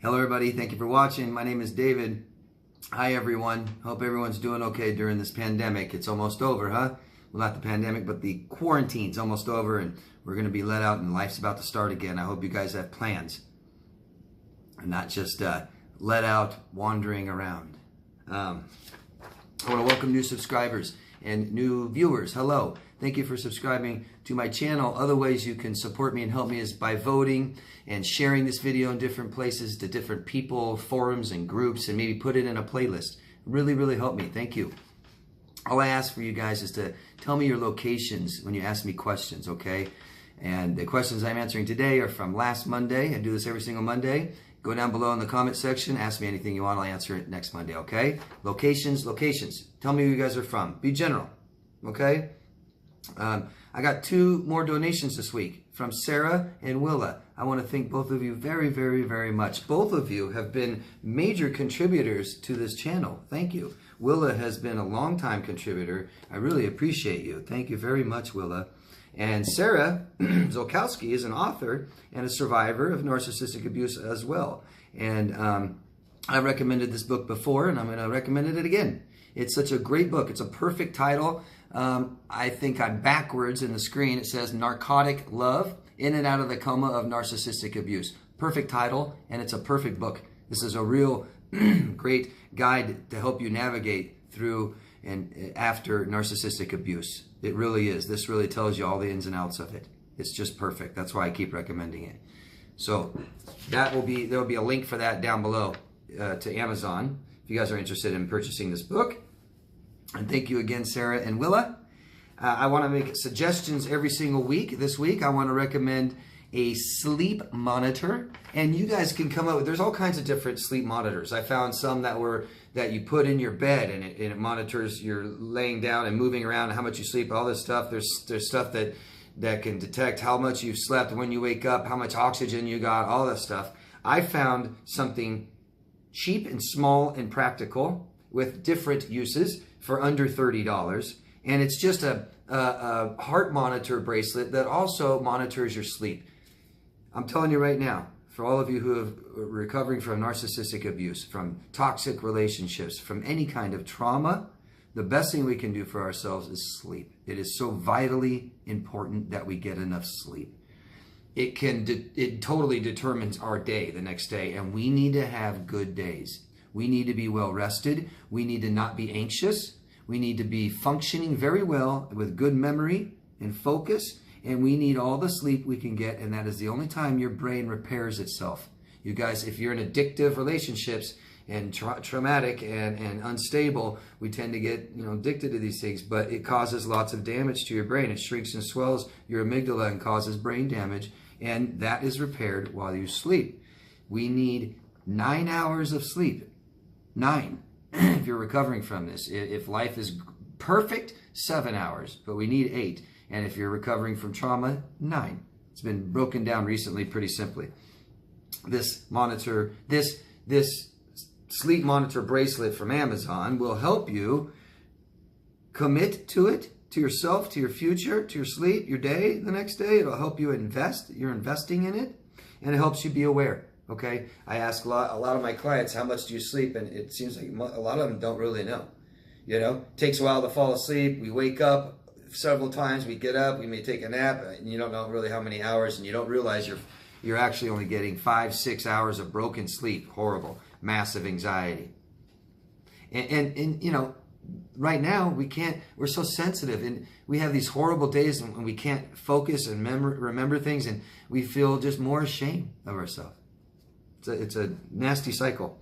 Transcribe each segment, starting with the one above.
Hello everybody, thank you for watching. My name is David. Hi everyone. Hope everyone's doing okay during this pandemic. It's almost over, huh? Well, not the pandemic, but the quarantine's almost over and we're going to be let out and life's about to start again. I hope you guys have plans and not just let out wandering around. I want to welcome new subscribers and new viewers. Hello. Thank you for subscribing to my channel. Other ways you can support me and help me is by voting and sharing this video in different places to different people, forums and groups, and maybe put it in a playlist. Really, really help me. Thank you. All I ask for you guys is to tell me your locations when you ask me questions, okay? And the questions I'm answering today are from last Monday. I do this every single Monday. Go down below in the comment section. Ask me anything you want. I'll answer it next Monday, okay? Locations. Tell me who you guys are from. Be general, okay? I got 2 more donations this week from Sarah and Willa. I want to thank both of you very, very, very much. Both of you have been major contributors to this channel. Thank you. Willa has been a long-time contributor. I really appreciate you. Thank you very much, Willa. And Sarah Zolkowski is an author and a survivor of narcissistic abuse as well. And I recommended this book before, and I'm going to recommend it again. It's such a great book. It's a perfect title. I think I'm backwards in the screen. It says Narcotic Love, In and Out of the Coma of Narcissistic Abuse. Perfect title, and it's a perfect book. This is a real great guide to help you navigate through and after narcissistic abuse. It really is. This really tells you all the ins and outs of it. It's just perfect. That's why I keep recommending it. So there will be a link for that down below to Amazon if you guys are interested in purchasing this book. And thank you again, Sarah and Willa. I want to make suggestions every single week. This week, I want to recommend a sleep monitor. And you guys can come up with, there's all kinds of different sleep monitors. I found some that you put in your bed and it monitors your laying down and moving around, how much you sleep, all this stuff. There's stuff that can detect how much you've slept when you wake up, how much oxygen you got, all that stuff. I found something cheap and small and practical with different uses for under $30, and it's just a heart monitor bracelet that also monitors your sleep. I'm telling you right now, for all of you who are recovering from narcissistic abuse, from toxic relationships, from any kind of trauma, the best thing we can do for ourselves is sleep. It is so vitally important that we get enough sleep. It totally determines our day the next day, and we need to have good days. We need to be well rested. We need to not be anxious. We need to be functioning very well with good memory and focus. And we need all the sleep we can get. And that is the only time your brain repairs itself. You guys, if you're in addictive relationships and traumatic and unstable, we tend to get addicted to these things. But it causes lots of damage to your brain. It shrinks and swells your amygdala and causes brain damage. And that is repaired while you sleep. We need 9 hours of sleep. 9, if you're recovering from this. If life is perfect, 7 hours, but we need 8. And if you're recovering from trauma, 9. It's been broken down recently pretty simply. This monitor, this sleep monitor bracelet from Amazon will help you commit to it, to yourself, to your future, to your sleep, your day, the next day. It'll help you invest. You're investing in it, and it helps you be aware. Okay, I ask a lot of my clients, how much do you sleep? And it seems like a lot of them don't really know. It takes a while to fall asleep. We wake up several times. We get up. We may take a nap. And you don't know really how many hours, and you don't realize you're actually only getting 5-6 hours of broken sleep. Horrible, massive anxiety. And right now we're so sensitive, and we have these horrible days, and we can't focus and remember things, and we feel just more ashamed of ourselves. It's a nasty cycle.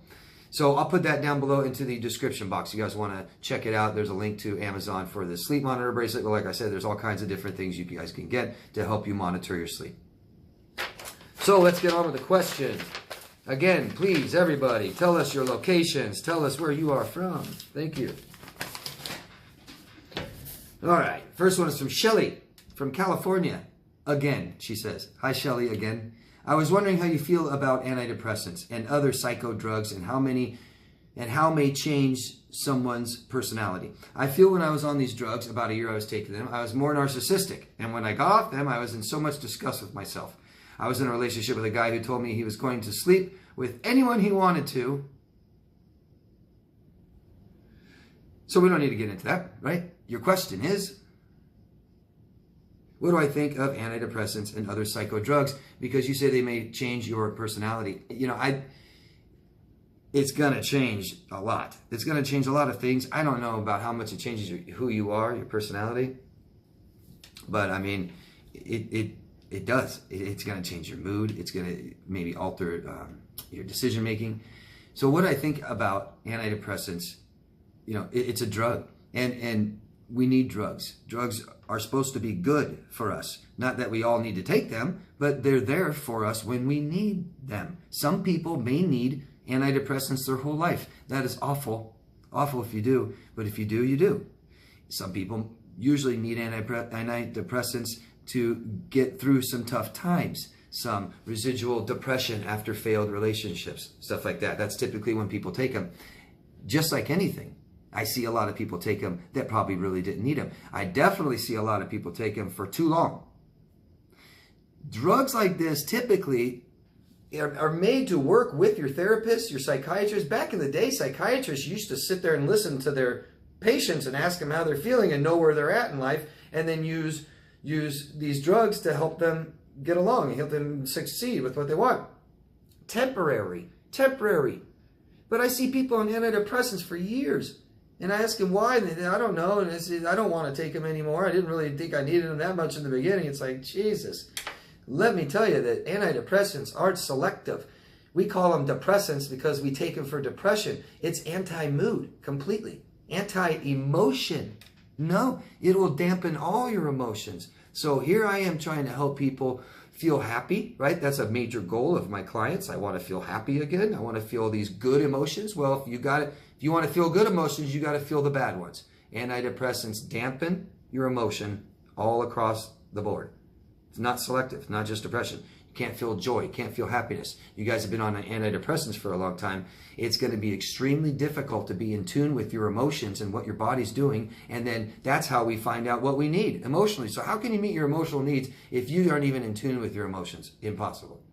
So I'll put that down below into the description box. You guys want to check it out. There's a link to Amazon for the sleep monitor bracelet. But like I said, there's all kinds of different things you guys can get to help you monitor your sleep. So let's get on with the question. Again, please, everybody, tell us your locations. Tell us where you are from. Thank you. All right. First one is from Shelly from California. Again, she says. Hi, Shelly, again. I was wondering how you feel about antidepressants and other psycho drugs and how may change someone's personality. I feel when I was on these drugs, about a year I was taking them, I was more narcissistic. And when I got off them, I was in so much disgust with myself. I was in a relationship with a guy who told me he was going to sleep with anyone he wanted to. So we don't need to get into that, right? Your question is, what do I think of antidepressants and other psycho drugs? Because you say they may change your personality. You know, it's going to change a lot. It's going to change a lot of things. I don't know about how much it changes who you are, your personality. But I mean, it does. It's going to change your mood. It's going to maybe alter your decision making. So what I think about antidepressants, you know, it's a drug, and we need drugs. Drugs are supposed to be good for us. Not that we all need to take them, but they're there for us when we need them. Some people may need antidepressants their whole life. That is awful. Awful if you do, but if you do, you do. Some people usually need antidepressants to get through some tough times, some residual depression after failed relationships, stuff like that. That's typically when people take them. Just like anything, I see a lot of people take them that probably really didn't need them. I definitely see a lot of people take them for too long. Drugs like this typically are made to work with your therapist, your psychiatrist. Back in the day, psychiatrists used to sit there and listen to their patients and ask them how they're feeling and know where they're at in life, and then use these drugs to help them get along and help them succeed with what they want. Temporary. But I see people on antidepressants for years, and I ask them why, and I don't know, and they say, I don't want to take them anymore. I didn't really think I needed them that much in the beginning. It's like, Jesus. Let me tell you that antidepressants aren't selective. We call them depressants because we take them for depression. It's anti-mood completely. Anti-emotion. No, it will dampen all your emotions. So here I am trying to help people feel happy, right? That's a major goal of my clients. I want to feel happy again. I want to feel these good emotions. Well, if you want to feel good emotions, you got to feel the bad ones. Antidepressants dampen your emotion all across the board. It's not selective, not just depression. You can't feel joy, you can't feel happiness. You guys have been on antidepressants for a long time. It's going to be extremely difficult to be in tune with your emotions and what your body's doing, and then that's how we find out what we need emotionally. So how can you meet your emotional needs if you aren't even in tune with your emotions? Impossible.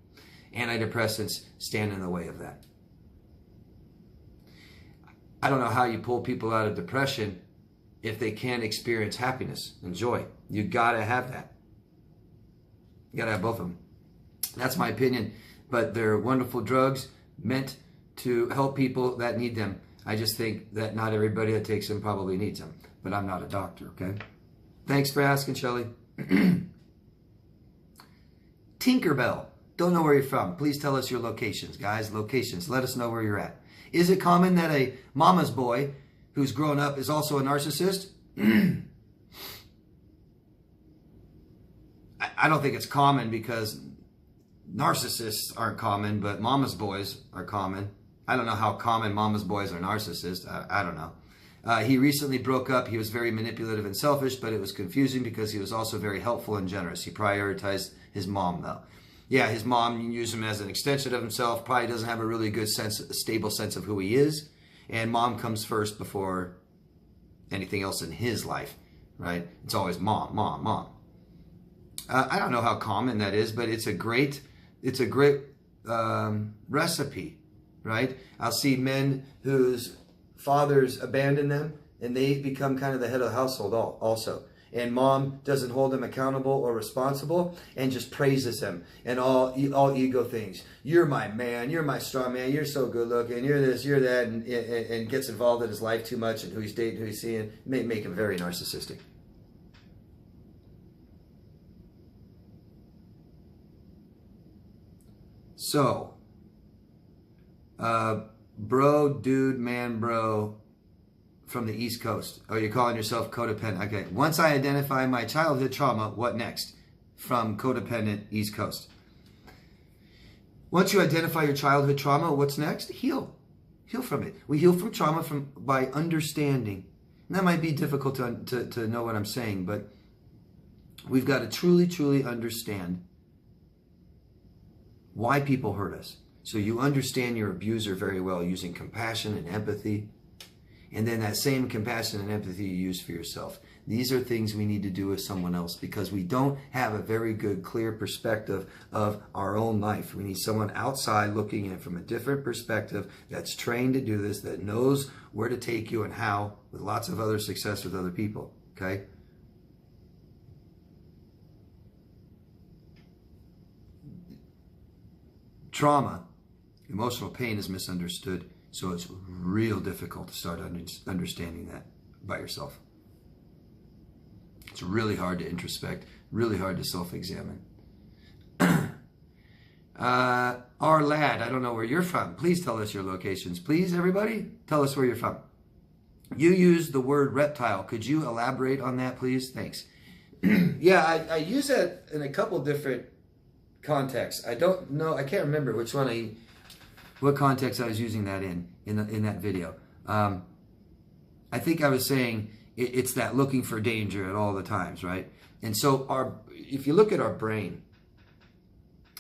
Antidepressants stand in the way of that. I don't know how you pull people out of depression if they can't experience happiness and joy. You got to have that. You got to have both of them. That's my opinion. But they're wonderful drugs meant to help people that need them. I just think that not everybody that takes them probably needs them. But I'm not a doctor, okay? Thanks for asking, Shelly. Tinkerbell. Don't know where you're from. Please tell us your locations, guys. Locations. Let us know where you're at. Is it common that a mama's boy who's grown up is also a narcissist? I don't think it's common because narcissists aren't common, but mama's boys are common. I don't know how common mama's boys are narcissists. I don't know. He recently broke up. He was very manipulative and selfish, but it was confusing because he was also very helpful and generous. He prioritized his mom, though. Yeah, his mom, you use him as an extension of himself, probably doesn't have a really good sense, a stable sense of who he is. And mom comes first before anything else in his life, right? It's always mom, mom, mom. I don't know how common that is, but it's a great recipe, right? I'll see men whose fathers abandon them and they become kind of the head of the household also. And mom doesn't hold them accountable or responsible and just praises them and all ego things. You're my man. You're my strong man. You're so good looking. You're this, you're that, and gets involved in his life too much and who he's dating, who he's seeing. Make him very narcissistic. So, bro, dude, man, bro, from the East Coast. Oh, you're calling yourself codependent. Okay. Once I identify my childhood trauma, what next? From codependent East Coast. Once you identify your childhood trauma, what's next? Heal. Heal from it. We heal from trauma by understanding. And that might be difficult to know what I'm saying, but we've got to truly, truly understand why people hurt us. So you understand your abuser very well using compassion and empathy. And then that same compassion and empathy you use for yourself. These are things we need to do with someone else because we don't have a very good, clear perspective of our own life. We need someone outside looking in from a different perspective that's trained to do this, that knows where to take you and how, with lots of other success with other people, okay? Trauma, emotional pain is misunderstood, so it's real difficult to start understanding that by yourself. It's really hard to introspect, really hard to self-examine. Our lad, I don't know where you're from. Please tell us your locations. Please, everybody, tell us where you're from. You used the word reptile. Could you elaborate on that, please? Thanks. Yeah, I use that in a couple different contexts. I don't know. I can't remember which one what context I was using that in that video. I think I was saying it's that looking for danger at all the times, right? And so if you look at our brain,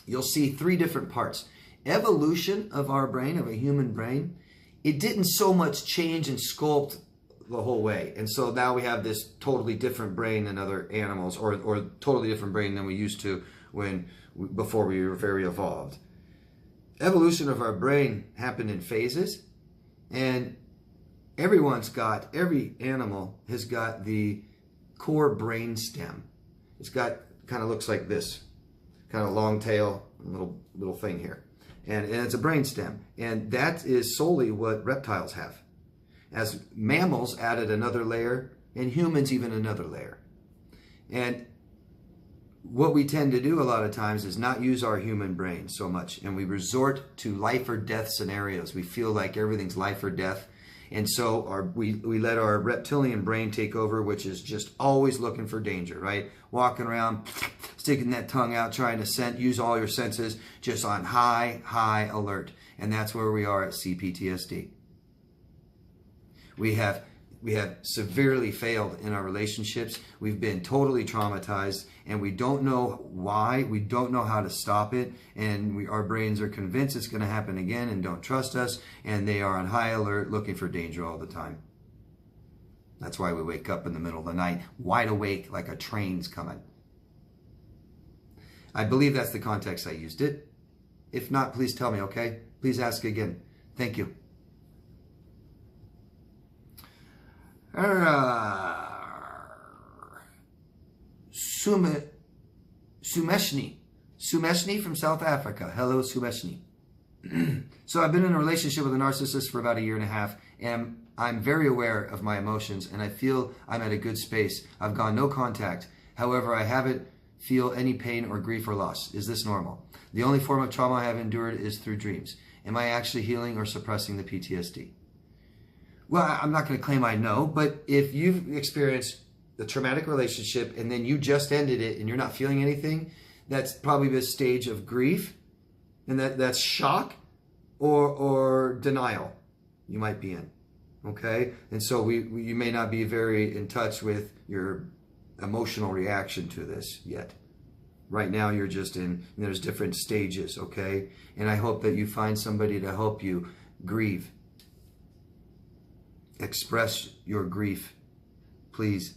you'll see three different parts. Evolution of our brain, of a human brain, it didn't so much change and sculpt the whole way. And so now we have this totally different brain than other animals, or totally different brain than we used to before we were very evolved. Evolution of our brain happened in phases, and every animal has got the core brain stem. It's got, kind of looks like this, kind of long tail, little thing here. And it's a brain stem. And that is solely what reptiles have. As mammals added another layer, and humans even another layer. And what we tend to do a lot of times is not use our human brain so much, and we resort to life or death scenarios. We feel like everything's life or death, and so we let our reptilian brain take over, which is just always looking for danger, right? Walking around, sticking that tongue out, trying to use all your senses, just on high alert. And that's where we are at CPTSD. We have severely failed in our relationships. We've been totally traumatized, and we don't know why. We don't know how to stop it, and our brains are convinced it's going to happen again and don't trust us, and they are on high alert looking for danger all the time. That's why we wake up in the middle of the night, wide awake like a train's coming. I believe that's the context I used it. If not, please tell me, okay? Please ask again. Thank you. Sumeshni from South Africa. Hello, Sumeshni. So I've been in a relationship with a narcissist for about 1.5 years, and I'm very aware of my emotions, and I feel I'm at a good space. I've gone no contact. However, I haven't feel any pain or grief or loss. Is this normal? The only form of trauma I have endured is through dreams. Am I actually healing or suppressing the PTSD? Well, I'm not going to claim I know, but if you've experienced the traumatic relationship and then you just ended it and you're not feeling anything, that's probably the stage of grief, and that's shock or denial you might be in, okay? And so you may not be very in touch with your emotional reaction to this yet. Right now you're just there's different stages, okay? And I hope that you find somebody to help you grieve. Express your grief, please.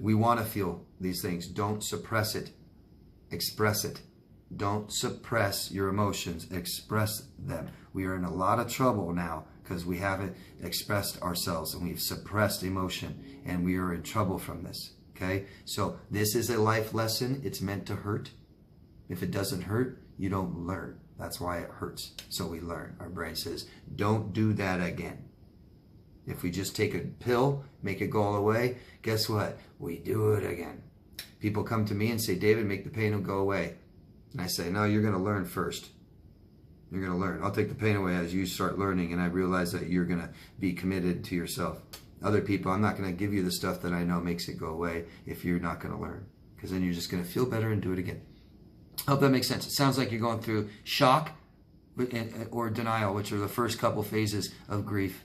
We want to feel these things. Don't suppress it. Express it. Don't suppress your emotions. Express them. We are in a lot of trouble now because we haven't expressed ourselves and we've suppressed emotion, and we are in trouble from this. Okay? So this is a life lesson. It's meant to hurt. If it doesn't hurt, you don't learn. That's why it hurts. So we learn. Our brain says, don't do that again. If we just take a pill, make it go away, guess what? We do it again. People come to me and say, David, make the pain go away. And I say, no, you're going to learn first. You're going to learn. I'll take the pain away as you start learning, and I realize that you're going to be committed to yourself. Other people, I'm not going to give you the stuff that I know makes it go away if you're not going to learn, because then you're just going to feel better and do it again. I hope that makes sense. It sounds like you're going through shock or denial, which are the first couple phases of grief.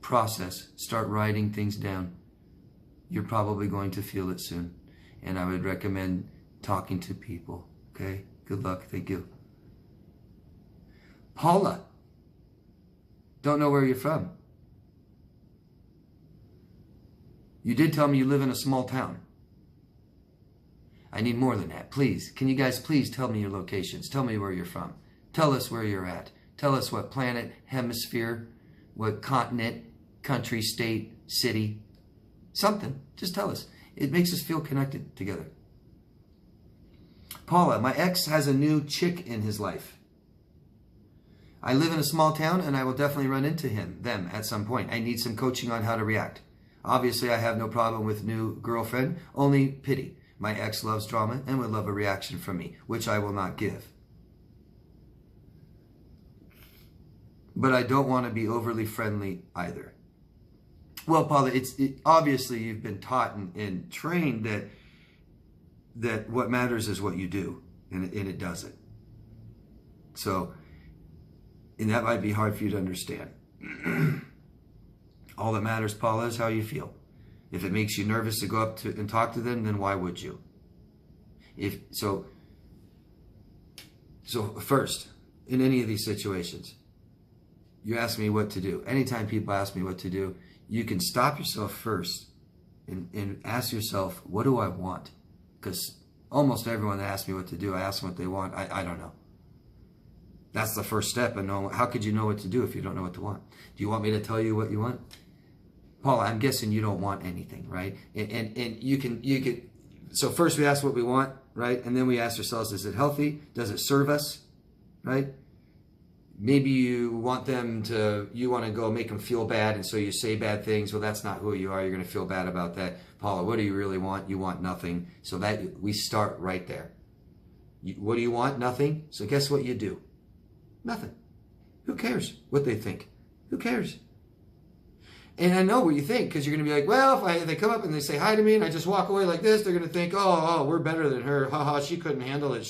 Process. Start writing things down. You're probably going to feel it soon. And I would recommend talking to people. Okay? Good luck. Thank you. Paula. Don't know where you're from. You did tell me you live in a small town. I need more than that. Please, can you guys please tell me your locations? Tell me where you're from. Tell us where you're at. Tell us what planet, hemisphere, what continent, country, state, city. Something. Just tell us. It makes us feel connected together. Paula, my ex has a new chick in his life. I live in a small town and I will definitely run into them at some point. I need some coaching on how to react. Obviously, I have no problem with new girlfriend, only pity. My ex loves drama and would love a reaction from me, which I will not give. But I don't want to be overly friendly either. Well, Paula, obviously you've been taught and trained that what matters is what you do, and it doesn't. So, and that might be hard for you to understand. All that matters, Paula, is how you feel. If it makes you nervous to go up to and talk to them, then why would you? So first, in any of these situations, you ask me what to do. Anytime people ask me what to do, you can stop yourself first and ask yourself, what do I want? Because almost everyone that asks me what to do, I ask them what they want. I don't know. That's the first step. And how could you know what to do if you don't know what to want? Do you want me to tell you what you want? Paula, I'm guessing you don't want anything, right? And you can. So first we ask what we want, right? And then we ask ourselves, is it healthy? Does it serve us, right? Maybe you want to go make them feel bad, and so you say bad things. Well, that's not who you are. You're going to feel bad about that. Paula, what do you really want? You want nothing. So that we start right there. What do you want? Nothing. So guess what you do? Nothing. Who cares what they think? Who cares? And I know what you think, because you're going to be like, well, if they come up and they say hi to me and I just walk away like this, they're going to think, oh, we're better than her. Haha, she couldn't handle it.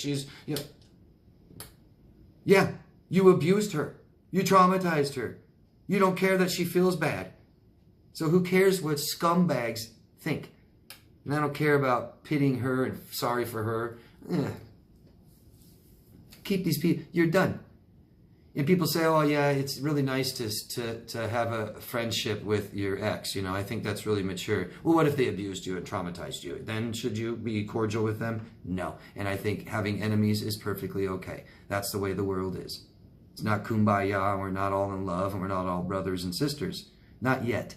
Yeah, you abused her. You traumatized her. You don't care that she feels bad. So who cares what scumbags think? And I don't care about pitying her and sorry for her. Keep these people. You're done. And people say, oh, yeah, it's really nice to have a friendship with your ex. I think that's really mature. Well, what if they abused you and traumatized you? Then should you be cordial with them? No. And I think having enemies is perfectly okay. That's the way the world is. It's not kumbaya, and we're not all in love, and we're not all brothers and sisters. Not yet.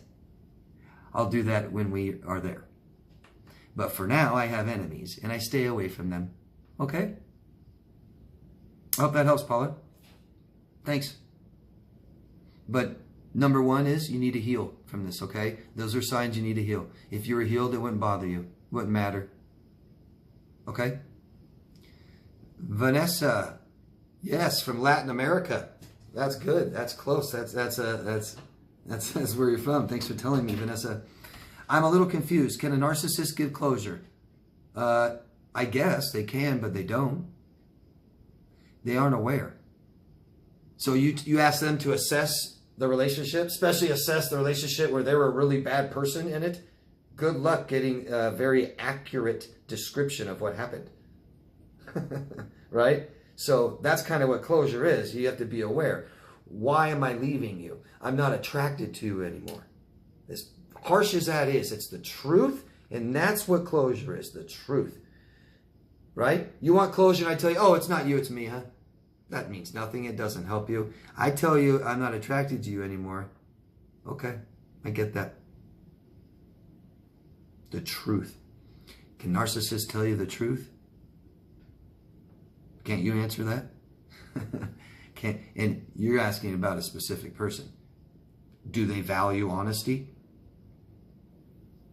I'll do that when we are there. But for now, I have enemies, and I stay away from them. Okay? I hope that helps, Paula. Thanks. But number one is you need to heal from this, okay? Those are signs you need to heal. If you were healed, it wouldn't bother you. It wouldn't matter. Okay? Vanessa. Yes, from Latin America. That's good. That's close. That's where you're from. Thanks for telling me, Vanessa. I'm a little confused. Can a narcissist give closure? I guess they can, but they don't. They aren't aware. So you ask them to assess the relationship, especially assess the relationship where they were a really bad person in it. Good luck getting a very accurate description of what happened. Right? So that's kind of what closure is. You have to be aware. Why am I leaving you? I'm not attracted to you anymore. As harsh as that is, it's the truth, and that's what closure is, the truth. Right? You want closure, and I tell you, oh, it's not you, it's me, huh? That means nothing. It doesn't help you. I tell you I'm not attracted to you anymore. Okay, I get that. The truth. Can narcissists tell you the truth? Can't you answer that? Can't. And you're asking about a specific person. Do they value honesty?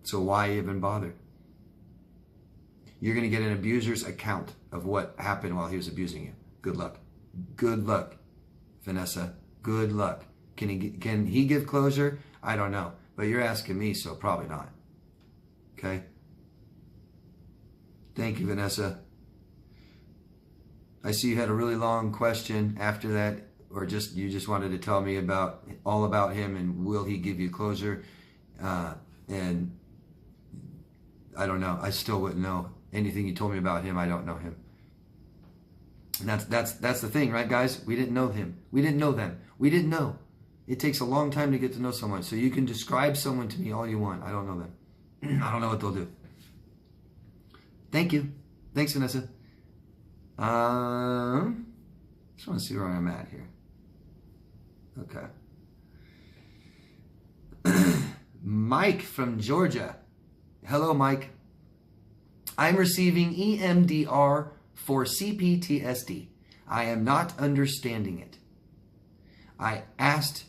So why even bother? You're going to get an abuser's account of what happened while he was abusing you. Good luck. Good luck, Vanessa. Good luck. Can he give closure? I don't know. But you're asking me, so probably not. Okay? Thank you, Vanessa. I see you had a really long question after that, or you just wanted to tell me all about him and will he give you closure? And I don't know. I still wouldn't know. Anything you told me about him, I don't know him. And that's the thing, right, guys? We didn't know him. We didn't know them. We didn't know. It takes a long time to get to know someone. So you can describe someone to me all you want. I don't know them. I don't know what they'll do. Thank you. Thanks, Vanessa. Just want to see where I'm at here. Okay. Mike from Georgia. Hello, Mike. I'm receiving EMDR for CPTSD. I am not understanding it. I asked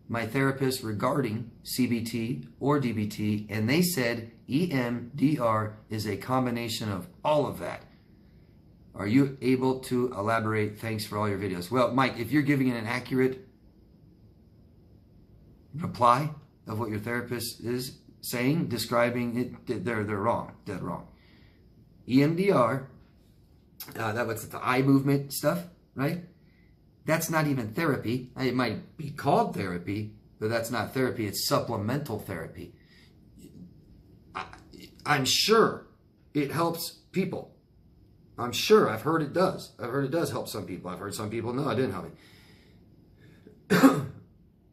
my therapist regarding CBT or DBT, and they said EMDR is a combination of all of that. Are you able to elaborate? Thanks for all your videos. Well, Mike, if you're giving an accurate reply of what your therapist is saying, describing it, they're wrong, dead wrong. EMDR, that was the eye movement stuff, right? That's not even therapy. It might be called therapy, but that's not therapy. It's supplemental therapy. I'm sure it helps people. I'm sure. I've heard it does. I've heard it does help some people. I've heard some people, no, it didn't help me.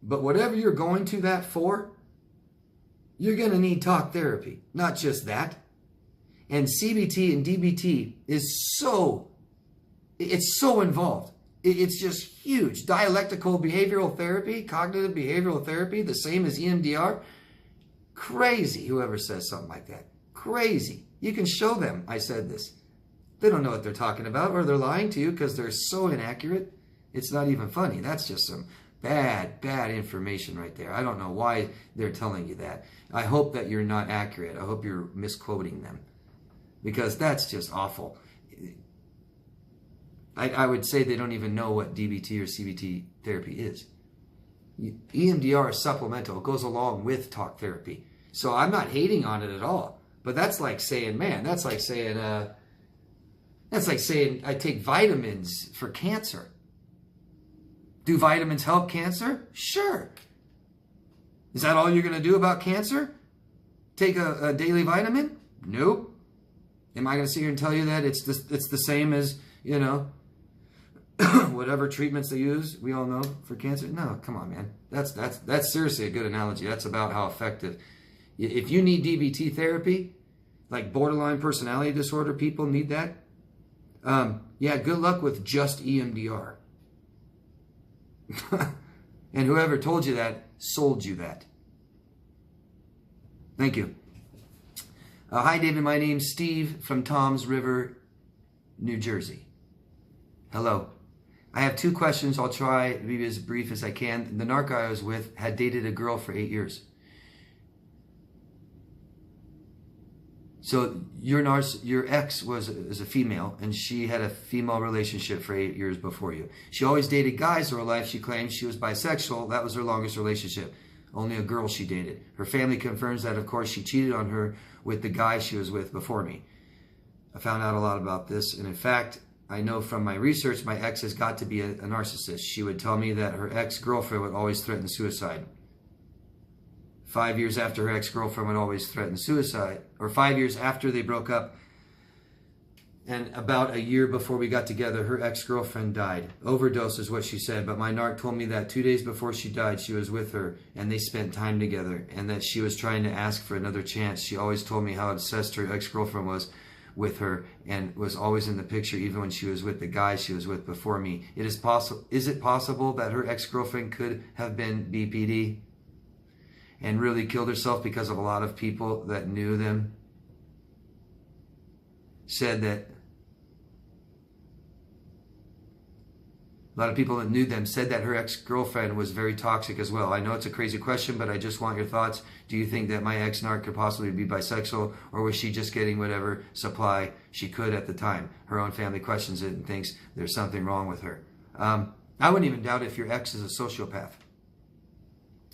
But whatever you're going to that for, you're going to need talk therapy. Not just that. And CBT and DBT is it's so involved. It's just huge. Dialectical behavioral therapy, cognitive behavioral therapy, the same as EMDR. Crazy, whoever says something like that. Crazy. You can show them I said this. They don't know what they're talking about, or they're lying to you because they're so inaccurate. It's not even funny. That's just some bad information right there. I don't know why they're telling you that. I hope that you're not accurate. I hope you're misquoting them, because that's just awful. I would say they don't even know what DBT or CBT therapy is. EMDR is supplemental. It goes along with talk therapy. So I'm not hating on it at all. But that's like saying, man, that's like saying I take vitamins for cancer. Do vitamins help cancer? Sure. Is that all you're going to do about cancer? Take a daily vitamin? Nope. Am I going to sit here and tell you that it's the same as, you know, whatever treatments they use, we all know, for cancer? No, come on, man. That's seriously a good analogy. That's about how effective. If you need DBT therapy, like borderline personality disorder, people need that. Yeah, good luck with just EMDR. And whoever told you that sold you that. Thank you. Hi, David. My name's Steve from Toms River, New Jersey. Hello. I have 2 questions. I'll try to be as brief as I can. The narc I was with had dated a girl for 8 years. So your ex is a female, and she had a female relationship for 8 years before you. She always dated guys her whole life. She claimed she was bisexual. That was her longest relationship. Only a girl she dated. Her family confirms that, of course, she cheated on her with the guy she was with before me. I found out a lot about this, and in fact, I know from my research my ex has got to be a narcissist. She would tell me that her ex-girlfriend would always threaten suicide. 5 years after her ex-girlfriend would always threaten suicide, or 5 years after they broke up, and about a year before we got together, her ex-girlfriend died. Overdose is what she said, but my narc told me that 2 days before she died, she was with her, and they spent time together, and that she was trying to ask for another chance. She always told me how obsessed her ex-girlfriend was with her, and was always in the picture even when she was with the guy she was with before me. Is it possible that her ex-girlfriend could have been BPD and really killed herself because of a lot of people that knew them said that a lot of people that knew them said that her ex-girlfriend was very toxic as well. I know it's a crazy question, but I just want your thoughts. Do you think that my ex-narc could possibly be bisexual, or was she just getting whatever supply she could at the time? Her own family questions it and thinks there's something wrong with her. I wouldn't even doubt if your ex is a sociopath.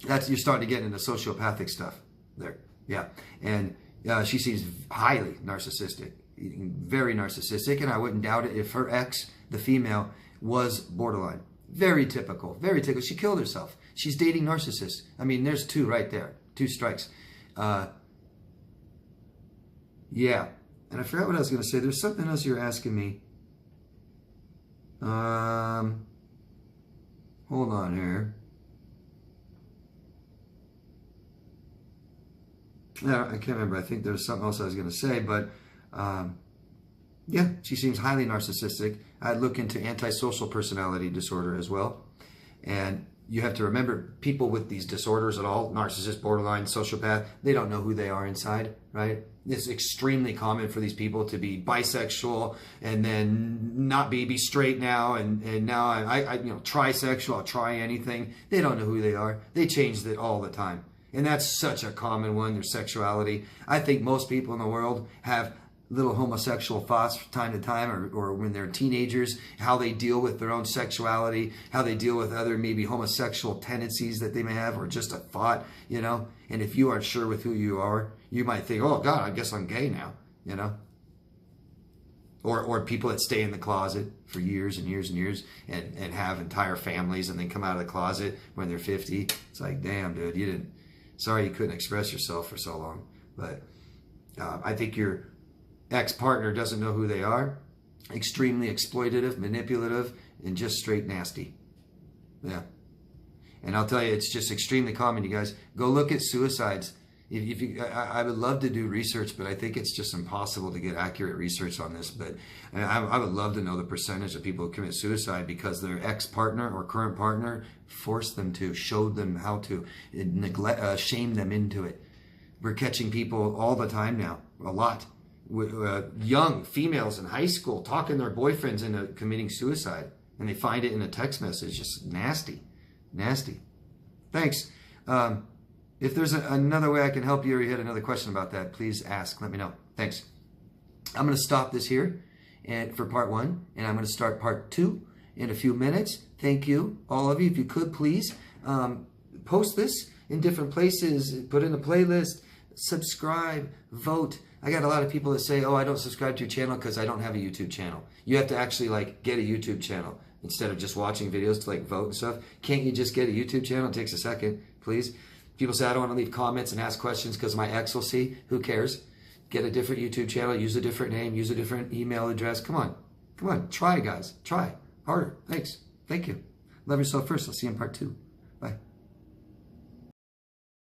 You're starting to get into sociopathic stuff there. Yeah. And she seems highly narcissistic, very narcissistic, and I wouldn't doubt it if her ex, the female, was borderline. Very typical, very typical. She killed herself. She's dating narcissists. I mean, there's 2 right there. 2 strikes. Yeah. And I forgot what I was going to say. There's something else you were asking me. Hold on here. Yeah, I can't remember. I think there's something else I was going to say, but yeah, she seems highly narcissistic. I'd look into antisocial personality disorder as well. And you have to remember, people with these disorders at all, narcissist, borderline, sociopath, they don't know who they are inside, right? It's extremely common for these people to be bisexual and then not be straight now, and now I trisexual, I'll try anything. They don't know who they are. They change it all the time. And that's such a common one, their sexuality. I think most people in the world have little homosexual thoughts from time to time, or when they're teenagers, how they deal with their own sexuality, how they deal with other maybe homosexual tendencies that they may have, or just a thought, you know. And if you aren't sure with who you are, you might think, oh God, I guess I'm gay now, you know. Or people that stay in the closet for years and years and years and have entire families and then come out of the closet when they're 50. It's like, damn, dude, sorry you couldn't express yourself for so long. But I think your ex-partner doesn't know who they are, extremely exploitative, manipulative, and just straight nasty. Yeah. And I'll tell you, it's just extremely common, you guys. Go look at suicides. I would love to do research, but I think it's just impossible to get accurate research on this. But I would love to know the percentage of people who commit suicide because their ex-partner or current partner forced them to, showed them how to, shame them into it. We're catching people all the time now, a lot. Young females in high school talking their boyfriends into committing suicide, and they find it in a text message. Just nasty. Thanks. If there's another way I can help you, or you had another question about that, please ask. Let me know. Thanks. I'm going to stop this here for part 1, and I'm going to start part 2 in a few minutes. Thank you, all of you. If you could, please post this in different places, put in a playlist, subscribe, vote. I got a lot of people that say, oh, I don't subscribe to your channel because I don't have a YouTube channel. You have to actually get a YouTube channel instead of just watching videos to vote and stuff. Can't you just get a YouTube channel? It takes a second, please. People say, I don't want to leave comments and ask questions because my ex will see. Who cares? Get a different YouTube channel, use a different name, use a different email address. Come on, try, guys. Try harder. Thanks. Thank you. Love yourself first. I'll see you in part 2. Bye.